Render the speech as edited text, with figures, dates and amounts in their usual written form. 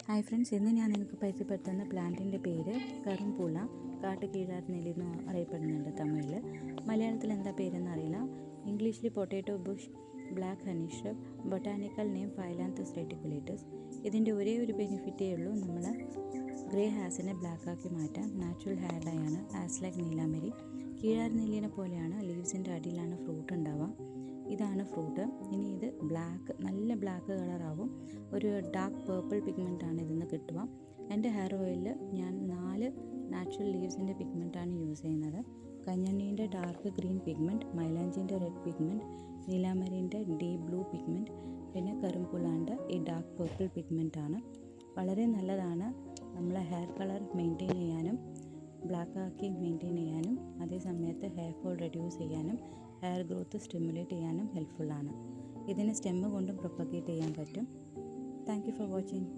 Hi friends, ഇന്ന് ഞാൻ നിങ്ങൾക്ക് പരിചയപ്പെടുത്തുന്ന പ്ലാന്റിൻ്റെ പേര് കറുംപുള, കാട്ടുകീഴാർനെല്ലി എന്ന് അറിയപ്പെടുന്നുണ്ട് തമിഴിൽ. മലയാളത്തിൽ എന്താ പേരെന്ന് അറിയില്ല. ഇംഗ്ലീഷിൽ potato bush, black honey shrub, botanical name Phyllanthus reticulatus. ഇതിൻ്റെ ഒരേ ഒരു ബെനിഫിറ്റേ ഉള്ളൂ, നമ്മൾ ഗ്രേ ഹാസിനെ ബ്ലാക്കാക്കി മാറ്റാൻ. നാച്ചുറൽ ഹെയർ ഡൈ ആണ്, ആസ് ലൈക്ക് നീലാമരി. കീഴാർനെല്ലിനെ പോലെയാണ് ലീവ്സിൻ്റെ അടിയിലാണ് ഫ്രൂട്ട് ഉണ്ടാവുക. ഇതാണ് ഫ്രൂട്ട്. ഇനി ഇത് നല്ല ബ്ലാക്ക് കളറാവും. ഒരു ഡാർക്ക് പേർപ്പിൾ പിഗ്മെൻറ്റാണ് ഇതിൽ നിന്ന് കിട്ടുക. എൻ്റെ ഹെയർ ഓയിലിൽ ഞാൻ 4 നാച്ചുറൽ ലീവ്സിൻ്റെ പിഗ്മെൻറ്റാണ് യൂസ് ചെയ്യുന്നത്. കഞ്ഞണ്ണീൻ്റെ ഡാർക്ക് ഗ്രീൻ പിഗ്മെൻറ്റ്, മൈലാഞ്ചിൻ്റെ റെഡ് പിഗ്മെൻറ്റ്, നീലാമരീൻ്റെ ഡീപ് ബ്ലൂ പിഗ്മെൻറ്റ്, പിന്നെ കറുംപുളാൻ്റെ ഈ ഡാർക്ക് പേർപ്പിൾ പിഗ്മെൻറ്റാണ്. വളരെ നല്ലതാണ് നമ്മളെ ഹെയർ കളർ മെയിൻറ്റെയിൻ ചെയ്യാനും ബ്ലാക്കാക്കി മെയിൻറ്റെയിൻ ചെയ്യാനും, അതേ സമയത്ത് ഹെയർ ഫോൾ റെഡ്യൂസ് ചെയ്യാനും ഹെയർ ഗ്രോത്ത് സ്റ്റിമുലേറ്റ് ചെയ്യാനും ഹെൽപ്ഫുള്ളാണ്. ഇതിന് സ്റ്റെമ്മ് കൊണ്ടും പ്രൊപ്പഗേറ്റ് ചെയ്യാൻ പറ്റും. Thank you for watching.